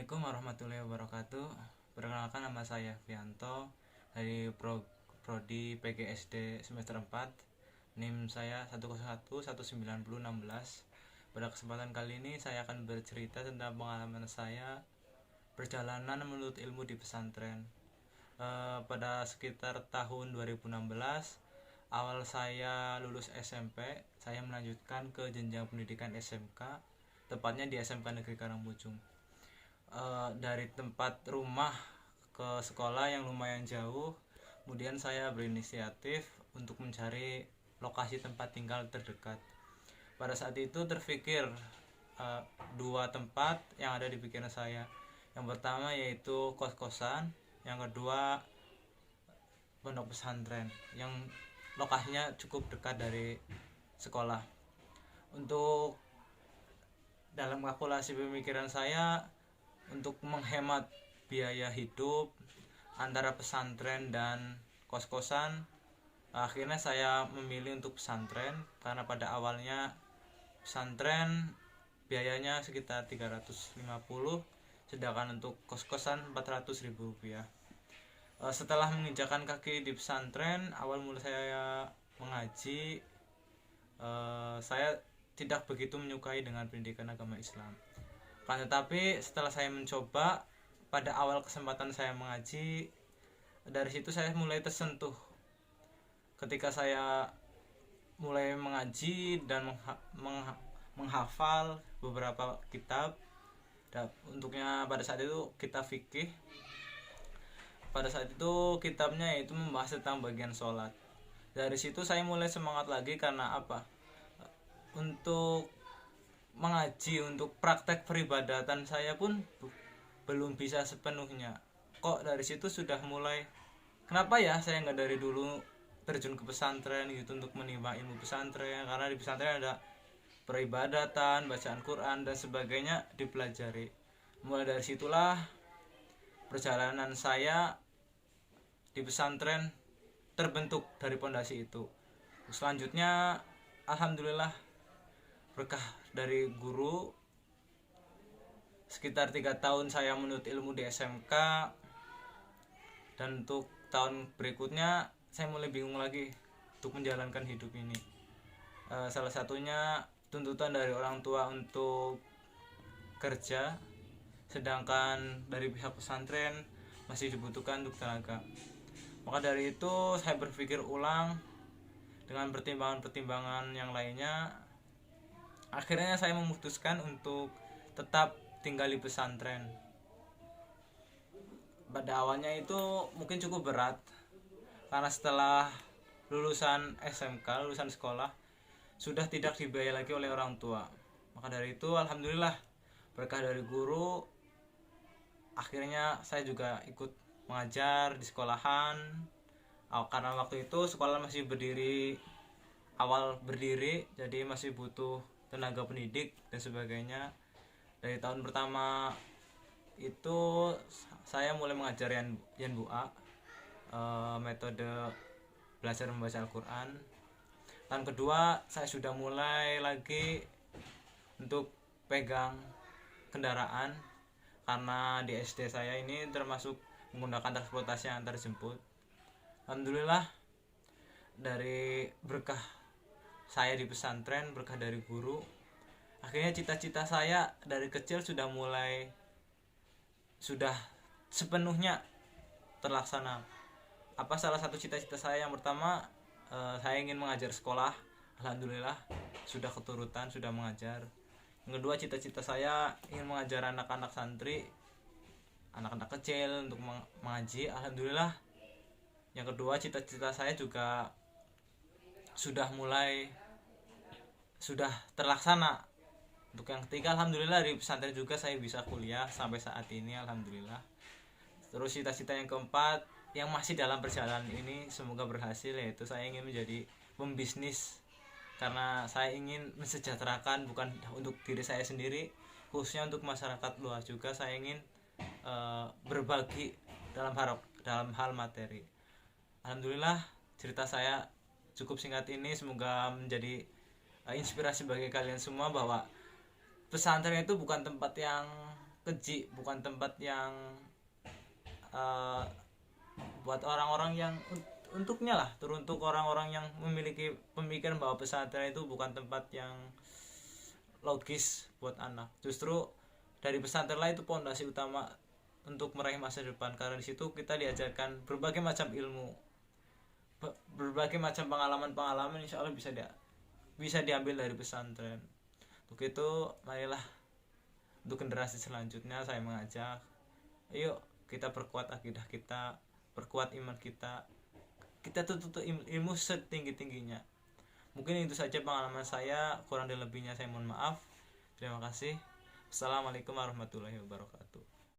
Assalamualaikum warahmatullahi wabarakatuh. Perkenalkan, nama saya Fianto dari Prodi PGSD semester 4. NIM saya 1011916. Pada kesempatan kali ini saya akan bercerita tentang pengalaman saya perjalanan menuntut ilmu di pesantren. Pada sekitar tahun 2016, awal saya lulus SMP, saya melanjutkan ke jenjang pendidikan SMK, tepatnya di SMK Negeri Karangpujung. Dari tempat rumah ke sekolah yang lumayan jauh, kemudian saya berinisiatif untuk mencari lokasi tempat tinggal terdekat. Pada saat itu terpikir dua tempat yang ada di pikiran saya. Yang pertama yaitu kos-kosan, yang kedua pondok pesantren yang lokasinya cukup dekat dari sekolah. Untuk dalam kalkulasi pemikiran saya, untuk menghemat biaya hidup antara pesantren dan kos-kosan, akhirnya saya memilih untuk pesantren karena pada awalnya pesantren biayanya sekitar 350, sedangkan untuk kos-kosan 400.000 rupiah. Setelah menginjakan kaki di pesantren, awal mula saya mengaji, saya tidak begitu menyukai dengan pendidikan agama Islam. Tetapi setelah saya mencoba, pada awal kesempatan saya mengaji, dari situ saya mulai tersentuh. Ketika saya mulai mengaji dan menghafal beberapa kitab, untuknya pada saat itu kitab fikih. Pada saat itu kitabnya itu membahas tentang bagian sholat. Dari situ saya mulai semangat lagi karena apa? Untuk mengaji, untuk praktek peribadatan saya pun belum bisa sepenuhnya. Kok dari situ sudah mulai, kenapa ya saya nggak dari dulu terjun ke pesantren gitu untuk menimba ilmu pesantren, karena di pesantren ada peribadatan, bacaan Quran dan sebagainya dipelajari. Mulai dari situlah perjalanan saya di pesantren terbentuk dari pondasi itu. Selanjutnya alhamdulillah berkah dari guru, sekitar 3 tahun saya menuntut ilmu di SMK, dan untuk tahun berikutnya saya mulai bingung lagi untuk menjalankan hidup ini. Salah satunya tuntutan dari orang tua untuk kerja, sedangkan dari pihak pesantren masih dibutuhkan untuk tenaga. Maka dari itu saya berpikir ulang dengan pertimbangan-pertimbangan yang lainnya. Akhirnya saya memutuskan untuk tetap tinggal di pesantren. Pada awalnya itu mungkin cukup berat, karena setelah lulusan SMK, lulusan sekolah, sudah tidak dibiayai lagi oleh orang tua. Maka dari itu alhamdulillah berkah dari guru, akhirnya saya juga ikut mengajar di sekolahan. Karena waktu itu sekolah masih awal berdiri, jadi masih butuh tenaga pendidik dan sebagainya. Dari tahun pertama itu saya mulai mengajar Yanbu'a, metode belajar membaca Al-Quran. Tahun kedua saya sudah mulai lagi untuk pegang kendaraan, karena di SD saya ini termasuk menggunakan transportasi antar jemput. Alhamdulillah dari berkah saya di pesantren, berkah dari guru, akhirnya cita-cita saya dari kecil sudah sepenuhnya terlaksana. Salah satu cita-cita saya yang pertama, saya ingin mengajar sekolah. Alhamdulillah sudah keturutan, sudah mengajar. Yang kedua, cita-cita saya ingin mengajar anak-anak santri, anak-anak kecil untuk mengaji. Alhamdulillah. Yang kedua, cita-cita saya juga sudah terlaksana. Untuk yang ketiga, alhamdulillah di pesantren juga saya bisa kuliah sampai saat ini, alhamdulillah. Terus cita-cita yang keempat yang masih dalam perjalanan ini, semoga berhasil, yaitu saya ingin menjadi pembisnis, karena saya ingin mensejahterakan bukan untuk diri saya sendiri, khususnya untuk masyarakat luas juga. Saya ingin berbagi dalam hal materi. Alhamdulillah cerita saya cukup singkat ini, semoga menjadi inspirasi bagi kalian semua bahwa pesantren itu bukan tempat yang keji, bukan tempat yang buat orang-orang yang untuknya lah, teruntuk orang-orang yang memiliki pemikiran bahwa pesantren itu bukan tempat yang logis buat anak. Justru dari pesantren lah itu pondasi utama untuk meraih masa depan, karena di situ kita diajarkan berbagai macam ilmu, berbagai macam pengalaman-pengalaman, insya Allah bisa diambil dari pesantren. Untuk itu marilah untuk generasi selanjutnya saya mengajak, ayo kita perkuat akidah kita, perkuat iman kita, kita tuntut ilmu setinggi-tingginya. Mungkin itu saja pengalaman saya, kurang dan lebihnya saya mohon maaf. Terima kasih. Assalamualaikum warahmatullahi wabarakatuh.